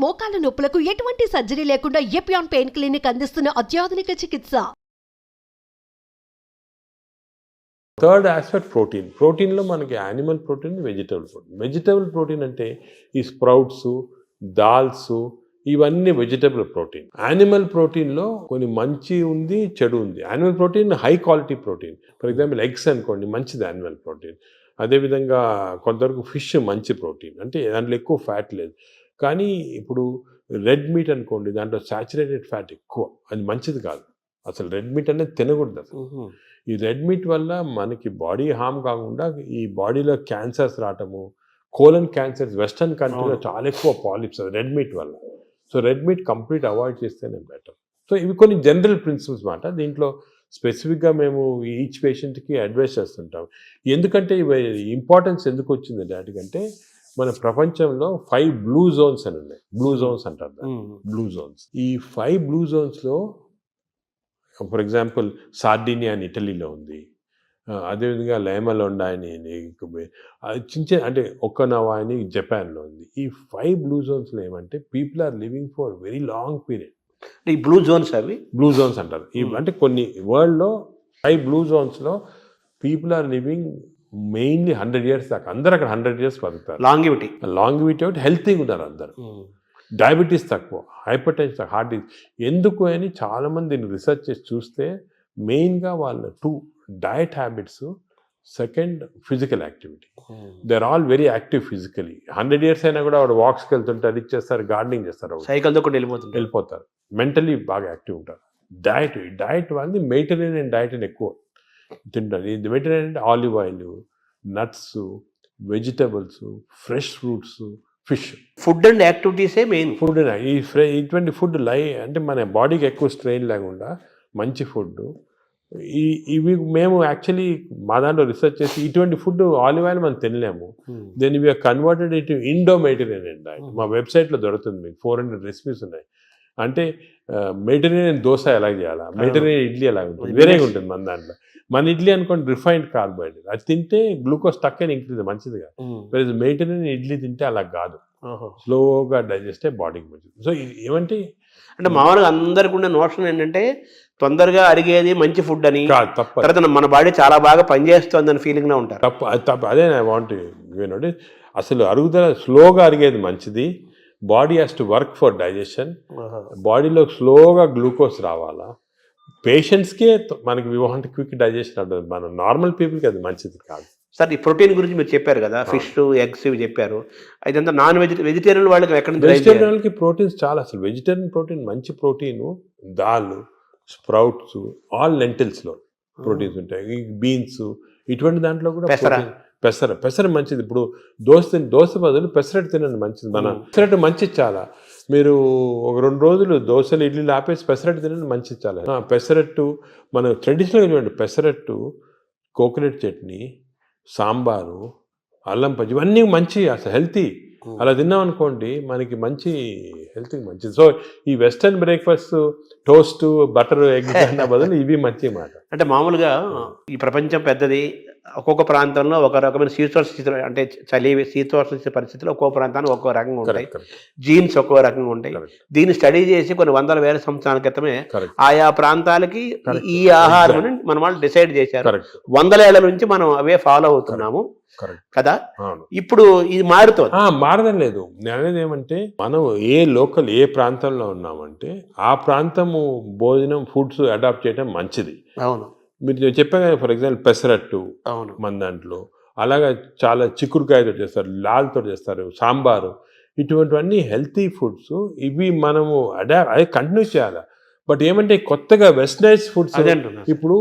మోకాల నొప్పులకు ఎటువంటి సర్జరీ లేకుండా ఎపియాన్ పెయిన్ క్లినిక్ అందిస్తున్న అత్యాధునిక చికిత్స. Third aspect protein. ప్రోటీన్లో మనకి animal protein, vegetable protein. Vegetable protein అంటే ఈ స్ప్రౌట్స్, దాల్స్, ఇవన్నీ వెజిటబుల్ ప్రోటీన్. యానిమల్ ప్రోటీన్లో కొన్ని మంచి ఉంది, చెడు ఉంది. Animal protein high quality protein. For example eggs అనుకోండి, మంచిది యానిమల్ ప్రోటీన్. అదేవిధంగా కొంతవరకు ఫిష్ మంచి ప్రోటీన్, అంటే దాంట్లో ఎక్కువ ఫ్యాట్ లేదు. కానీ ఇప్పుడు రెడ్ మీట్ అనుకోండి, దాంట్లో సాచురేటెడ్ ఫ్యాట్ ఎక్కువ, అది మంచిది కాదు. అసలు రెడ్ మీట్ అనేది తినకూడదు అసలు. ఈ రెడ్ మీట్ వల్ల మనకి బాడీ హార్మ్ కాకుండా ఈ బాడీలో క్యాన్సర్స్ రావటము, కోలన్ క్యాన్సర్స్ వెస్టర్న్ కంట్రీలో చాలా ఎక్కువ పాలిప్స్ రెడ్ మీట్ వల్ల. So red meat complete avoid చేస్తేనే బెటర్. సో ఇవి కొన్ని జనరల్ ప్రిన్సిపల్స్ మాట. దీంట్లో స్పెసిఫిక్గా మేము ఈచ్ పేషెంట్కి అడ్వైస్ చేస్తుంటాం. ఎందుకంటే ఇవి ఇంపార్టెన్స్ ఎందుకు వచ్చింది వాటికంటే, మన ప్రపంచంలో 5 బ్లూ జోన్స్ అని ఉన్నాయి. బ్లూ జోన్స్ అంటారు దాన్ని, బ్లూ జోన్స్. ఈ 5 బ్లూ జోన్స్లో ఫర్ ఎగ్జాంపుల్ సార్డినియా అని ఇటలీలో ఉంది. అదేవిధంగా లైమలోండా అని చిన్న అంటే ఒక్కనవా అని జపాన్లో ఉంది. ఈ 5 బ్లూ జోన్స్లో ఏమంటే people are living for very long period. ఈ బ్లూ జోన్స్ అవి బ్లూ జోన్స్ అంటారు. అంటే కొన్ని వరల్డ్లో 5 బ్లూ జోన్స్లో people are living mainly 100 years దాకా. అందరు అక్కడ 100 years బతుకుతారు. లాంగివిటీ ఒకటి, హెల్తీగా ఉంటారు అందరు. డయాబెటీస్ తక్కువ, హైపర్ టెన్షన్ తక్కువ, హార్ట్ డిసీజ్. ఎందుకు అని చాలామంది రీసెర్చ్ చేసి చూస్తే మెయిన్గా వాళ్ళ 2 diet habits, second physical activity. They are all very active physically. 100 years అయినా కూడా వాడు వాక్స్కి వెళ్తుంటే అది చేస్తారు, గార్డెనింగ్ చేస్తారు, సైకిల్తో కూడా వెళ్ళిపోతారు. మెంటలీ బాగా యాక్టివ్ ఉంటారు. డయట్ వాళ్ళది మెడిటరేనియన్ డయట్ అని ఎక్కువ తింటారు. ఇది మెడిటరేనియన్ అంటే olive oil, nuts, vegetables, fresh fruits, fish. Food and యాక్టివిటీసే మెయిన్. ఫుడ్ ఇటువంటి ఫుడ్ అంటే మన బాడీకి ఎక్కువ స్ట్రెయిన్ లేకుండా మంచి ఫుడ్. ఇవి మేము యాక్చువల్లీ మా దాంట్లో రీసెర్చ్ చేసి ఇటువంటి ఫుడ్ ఆలివ్ ఆయిల్ మనం తినలేము. దెన్ ఇవి కన్వర్టెడ్ ఇటు ఇండో మెడిటరేనియన్ డయట్. మా వెబ్సైట్లో దొరుకుతుంది, మీకు 400 రెసిపీస్ ఉన్నాయి. అంటే మెడిటరేనియన్ దోశ ఎలా చేయాలా, మెడిటరేనియన్ ఇడ్లీ ఎలా ఉంటుంది, వేరేగా ఉంటుంది మన దాంట్లో. మన ఇడ్లీ అనుకోండి రిఫైన్డ్ కార్బోహైడ్రేట్, అది తింటే గ్లూకోజ్ తక్కువ ఇంక్రీజ్, మంచిది కాదు. మెడిటరేనియన్ ఇడ్లీ తింటే అలా కాదు, స్లోగా డైజెస్ట్ అయ్యి బాడీకి మంచిది. సో ఏమంటే అంటే మామూలుగా అందరికి ఉన్న నోషన్ ఏంటంటే తొందరగా అరిగేది మంచి ఫుడ్ అని, తర్వాత మన బాడీ చాలా బాగా పనిచేస్తుంది అని ఫీలింగ్ లో ఉంటారు. తప్పు. అదే ఐ వాంట్ యూనోటి, అసలు అరుగుదల స్లోగా అరిగేది మంచిది. Body has to work for digestion. బాడీలో స్లోగా గ్లూకోజ్ రావాలా. పేషెంట్స్కే మనకి వి వాంట్ క్విక్ డైజెషన్ ఉంటుంది. మన నార్మల్ పీపుల్కి అది మంచిది కాదు. సార్ ఈ ప్రోటీన్ గురించి మీరు చెప్పారు కదా, ఫిష్, ఎగ్స్ ఇవి చెప్పారు. ఇదంతా నాన్ వెజిటేరియన్ వాళ్ళకి ఎక్కడ? వెజిటేరియన్ వాళ్ళకి ప్రోటీన్స్ చాలా. అసలు వెజిటేరియన్ ప్రోటీన్ మంచి ప్రోటీను దాల్, స్ప్రౌట్స్, ఆల్ లెంటిల్స్లో ప్రోటీన్స్ ఉంటాయి. బీన్స్, ఇటువంటి దాంట్లో కూడా పెసర మంచిది. ఇప్పుడు దోశ బదులు పెసరట్టు తినండి, మంచిది. మన పెసరట్టు మంచిది చాలా. మీరు ఒక 2 రోజులు దోశలు, ఇడ్లీలు ఆపేసి పెసరట్టు తినండి, మంచిది చాలా. పెసరట్టు మన ట్రెడిషనల్గా చూడండి, పెసరట్టు, కోకోనట్ చట్నీ, సాంబారు, అల్లం పచ్చి, ఇవన్నీ మంచి, అసలు హెల్తీ. అలా తిన్నాం అనుకోండి మనకి మంచి హెల్త్కి మంచిది. సో ఈ western breakfast, toast, butter, egg అన్న బదులు ఇవి మంచి మాట. అంటే మామూలుగా ఈ ప్రపంచం పెద్దది, ఒక్కొక్క ప్రాంతంలో ఒక రకమైన శీతోష్ణ స్థితి, అంటే శీతోష్ణ పరిస్థితుల్లో ఒక్కో ప్రాంతానికి ఒక్కో రకంగా ఉంటాయి. జీన్స్ ఒక్కో రకంగా ఉంటాయి. దీన్ని స్టడీ చేసి కొన్ని 100,000 సంవత్సరాల క్రితమే ఆయా ప్రాంతాలకి ఈ ఆహారం మన వాళ్ళు డిసైడ్ చేశారు. 100 ఏళ్ల నుంచి మనం అవే ఫాలో అవుతున్నాము కదా. ఇప్పుడు ఇది మారడం లేదు. నేను అనేది ఏమంటే, మనం ఏ ప్రాంతంలో ఉన్నామంటే ఆ ప్రాంతము భోజనం, ఫుడ్స్ అడాప్ట్ చేయడం మంచిది. అవును, మీరు చెప్పాను కదా, ఫర్ ఎగ్జాంపుల్ పెసరట్టు మన దాంట్లో, అలాగా చాలా చిక్కుడుకాయతో చేస్తారు, లాల్తో చేస్తారు, సాంబారు, ఇటువంటివన్నీ హెల్తీ ఫుడ్స్. ఇవి మనము అదే కంటిన్యూ చేయాలి. బట్ ఏమంటే కొత్తగా వెస్టర్నైజ్ ఫుడ్స్, ఇప్పుడు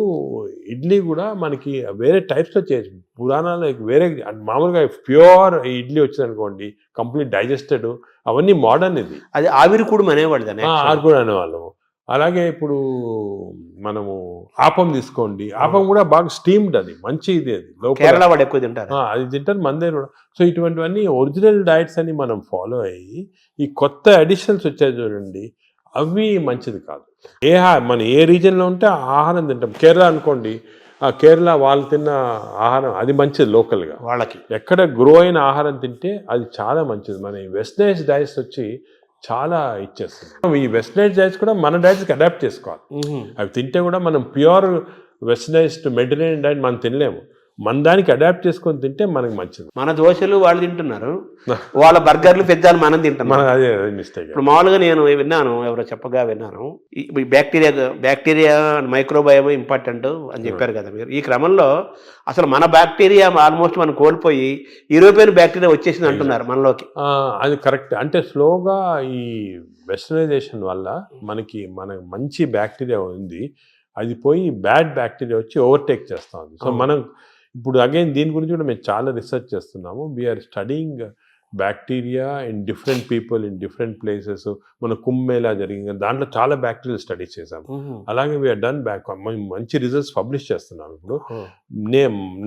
ఇడ్లీ కూడా మనకి వేరే టైప్స్లో చేయొచ్చు. పురాణాలు వేరే, మామూలుగా ప్యూర్ ఇడ్లీ వచ్చింది అనుకోండి, కంప్లీట్ డైజెస్టెడ్, అవన్నీ మోడర్న్. ఇది అది ఆవిరికూడు అనేవాళ్ళము. అలాగే ఇప్పుడు మనము ఆపం తీసుకోండి, ఆపం కూడా బాగా స్టీమ్డ్, అది మంచి ఇది. అది కేరళ వాడు ఎక్కువ తింటారు, అది తింటారు మన దగ్గర కూడా. సో ఇటువంటివన్నీ ఒరిజినల్ డైట్స్ అని మనం ఫాలో అయ్యి, ఈ కొత్త అడిషన్స్ వచ్చాయి చూడండి, అవి మంచిది కాదు. మన ఏ రీజన్లో ఉంటే ఆ ఆహారం తింటాం. కేరళ అనుకోండి, ఆ కేరళ వాళ్ళు తిన్న ఆహారం అది మంచిది. లోకల్గా వాళ్ళకి ఎక్కడ గ్రో అయిన ఆహారం తింటే అది చాలా మంచిది. మన వెస్టర్నైజ్ డైట్స్ వచ్చి చాలా ఇచ్చేస్తుంది. ఈ వెస్టర్నైజ్ డైట్స్ కూడా మన డైట్స్కి అడాప్ట్ చేసుకోవాలి. అవి తింటే కూడా మనం ప్యూర్ వెస్టర్నైజ్డ్ మెడిటరేనియన్ డైట్ మనం తినలేము. మన దానికి అడాప్ట్ చేసుకొని తింటే మనకి మంచిది. మన దోశలు వాళ్ళు తింటున్నారు, వాళ్ళ బర్గర్లు పిజ్జాలు మనం తింటున్నాం. అదే మిస్టేక్. ఇప్పుడు మామూలుగా నేను విన్నాను, ఎవరో చెప్పగా విన్నాను, ఈ బ్యాక్టీరియా మైక్రోబయోమ్ ఇంపార్టెంట్ అని చెప్పారు కదా మీరు. ఈ క్రమంలో అసలు మన బ్యాక్టీరియా ఆల్మోస్ట్ మనం కోల్పోయి యూరోపియన్ బ్యాక్టీరియా వచ్చేసింది అంటున్నారు మనలోకి. అది కరెక్ట్. అంటే స్లోగా ఈ వెస్టర్నైజేషన్ వల్ల మనకి మంచి బ్యాక్టీరియా ఉంది, అది పోయి బ్యాడ్ బ్యాక్టీరియా వచ్చి ఓవర్టేక్ చేస్తూ ఉంది. సో మనం ఇప్పుడు అగైన్ దీని గురించి కూడా మేము చాలా రీసెర్చ్ చేస్తున్నాము. We're studying bacteria in different people in different places. మన కుంభమేళా జరిగింది, దాంట్లో చాలా బ్యాక్టీరియల్ స్టడీస్ చేసాము. అలాగే వీఆర్ డన్ మంచి రిజల్ట్స్ పబ్లిష్ చేస్తున్నాము. ఇప్పుడు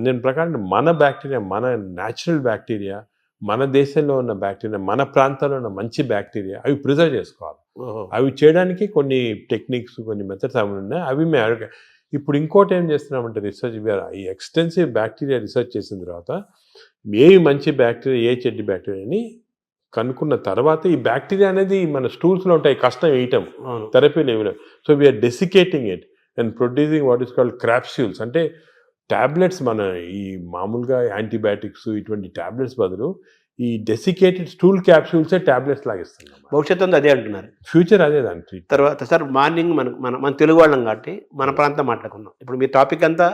నేను ప్రకారం మన బ్యాక్టీరియా, మన న్యాచురల్ బ్యాక్టీరియా, మన దేశంలో ఉన్న బ్యాక్టీరియా, మన ప్రాంతాల్లో ఉన్న మంచి బ్యాక్టీరియా, అవి ప్రిజర్వ్ చేసుకోవాలి. అవి చేయడానికి కొన్ని టెక్నిక్స్, కొన్ని మెథడ్స్ అవి ఉన్నాయి. అవి మేము ఇప్పుడు ఇంకోటి ఏం చేస్తున్నామంటే రీసెర్చ్, ఈ ఎక్స్టెన్సివ్ బ్యాక్టీరియా రీసెర్చ్ చేసిన తర్వాత ఏవి మంచి బ్యాక్టీరియా, ఏ చెడ్డి బ్యాక్టీరియాని కనుక్కున్న తర్వాత ఈ బ్యాక్టీరియా అనేది మన స్టూల్స్లో ఉంటాయి, కష్టం వేయటం, థెరపీలు ఏమి లేవు. So we are desiccating it and producing what is called capsules. అంటే ట్యాబ్లెట్స్, మన ఈ మామూలుగా యాంటీబయాటిక్స్ ఇటువంటి ట్యాబ్లెట్స్ బదులు ఈ డెసికేటెడ్ స్టూల్ క్యాప్సూల్సే ట్యాబ్లెట్స్ లాగా ఇస్తున్నాం. భవిష్యత్తు అదే అంటున్నారు, ఫ్యూచర్ అదే దానికి. తర్వాత సార్ మార్నింగ్ మన తెలుగు వాళ్ళం కాబట్టి మన ప్రాంతం మాట్లాడుకున్నాం. ఇప్పుడు మీ టాపిక్ అంతా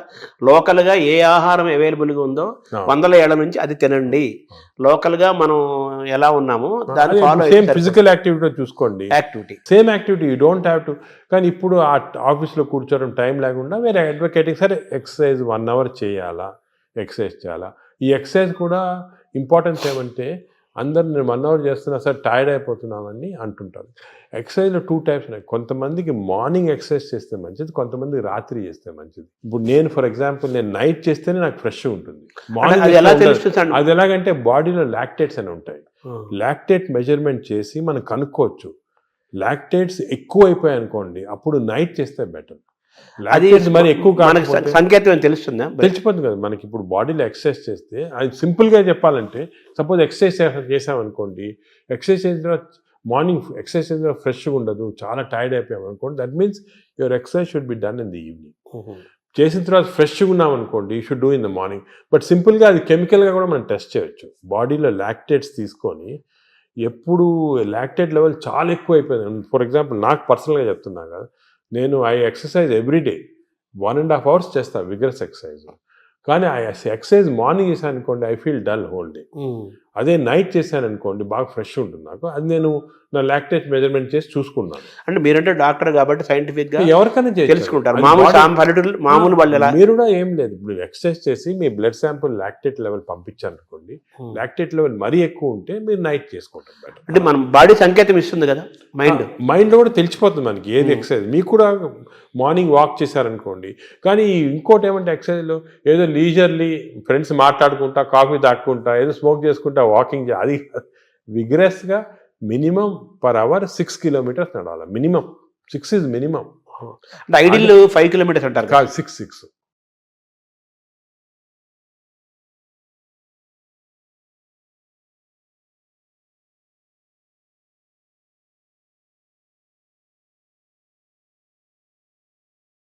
లోకల్గా ఏ ఆహారం అవైలబుల్గా ఉందో 100 ఏళ్ల నుంచి అది తినండి, లోకల్గా మనం ఎలా ఉన్నామో దాన్ని ఫాలో. సేమ్ ఫిజికల్ యాక్టివిటీ చూసుకోండి, same activity you don't have to. కానీ ఇప్పుడు ఆ ఆఫీస్లో కూర్చోవడం టైం లేకుండా వేరే అడ్వకేటింగ్, సరే ఎక్సర్సైజ్ 1 hour చేయాలా, ఎక్సర్సైజ్ చేయాలా. ఈ ఎక్సర్సైజ్ కూడా ఇంపార్టెన్స్ ఏమంటే అందరు నేను 1 hour చేస్తున్నా సార్ టైర్డ్ అయిపోతున్నామని అంటుంటారు. ఎక్సర్సైజ్లో 2 types ఉన్నాయి. కొంతమందికి మార్నింగ్ ఎక్సర్సైజ్ చేస్తే మంచిది, కొంతమందికి రాత్రి చేస్తే మంచిది. ఇప్పుడు నేను ఫర్ ఎగ్జాంపుల్ నేను నైట్ చేస్తేనే నాకు ఫ్రెష్ ఉంటుంది. మార్నింగ్ అది ఎలాగంటే బాడీలో లాక్టేట్స్ అని ఉంటాయి. లాక్టేట్ మెజర్మెంట్ చేసి మనం కనుక్కోవచ్చు. లాక్టేట్స్ ఎక్కువ అయిపోయాయి అనుకోండి, అప్పుడు నైట్ చేస్తే బెటర్. అది మరి ఎక్కువ సంకేతం తెలుస్తుందా? తెలిసిపోతుంది కదా మనకి. ఇప్పుడు బాడీలో ఎక్సర్సైజ్ చేస్తే, అది సింపుల్గా చెప్పాలంటే, సపోజ్ ఎక్సర్సైజ్ చేసామనుకోండి, ఎక్సర్సైజ్ చేసిన తర్వాత మార్నింగ్ ఎక్సర్సైజ్ చేసిన తర్వాత ఫ్రెష్గా ఉండదు, చాలా టైర్డ్ అయిపోయాం అనుకోండి, that means your exercise should be done in the evening. చేసిన తర్వాత ఫ్రెష్గా ఉన్నాం అనుకోండి, you should do in the morning. But సింపుల్గా అది కెమికల్గా కూడా మనం టెస్ట్ చేయొచ్చు. బాడీలో లాక్టేట్స్ తీసుకొని, ఎప్పుడు లాక్టేట్ లెవెల్ చాలా ఎక్కువ అయిపోయింది, ఫర్ ఎగ్జాంపుల్ నాకు పర్సనల్గా చెప్తున్నా కదా, నేను ఎక్సర్సైజ్ ఎవ్రీడే 1.5 hours చేస్తాను విగరస్ ఎక్సర్సైజ్. కానీ ఆ ఎక్సర్సైజ్ మార్నింగ్ చేశాను అనుకోండి, I feel dull whole day. అదే నైట్ చేశాను అనుకోండి, బాగా ఫ్రెష్ ఉంటుంది నాకు. అది నేను నా లాక్టేట్ మెజర్మెంట్ చేసి చూసుకున్నాను. అంటే మీరంటే డాక్టర్ కాబట్టి సైంటిఫిక్గా ఎవరికైనా తెలుసుకుంటారు. మామూలు మీరు కూడా ఏం లేదు, ఇప్పుడు ఎక్సర్సైజ్ చేసి మీ బ్లడ్ శాంపుల్ లాక్టేట్ లెవెల్ పంపించాను అనుకోండి, లాక్టేట్ లెవెల్ మరీ ఎక్కువ ఉంటే మీరు నైట్ చేసుకుంటారు బెటర్. అంటే మన బాడీ సంకేతం ఇస్తుంది కదా, మైండ్లో కూడా తెలిసిపోతుంది మనకి ఏది ఎక్సర్సైజ్. మీకు కూడా మార్నింగ్ వాక్ చేశారనుకోండి. కానీ ఇంకోటి ఏమంటే ఎక్సర్సైజ్లో ఏదో లీజర్లీ ఫ్రెండ్స్ మాట్లాడుకుంటా, కాఫీ తాక్కుంటా, ఏదో స్మోక్ చేసుకుంటా వాకింగ్ అది విగ్రెస్గా మినిమం పర్ అవర్ 6 kilometers నడవాలి. Minimum 6 is minimum. అంటే ఐడియల్ 5 kilometers అంటారు కాదు, 6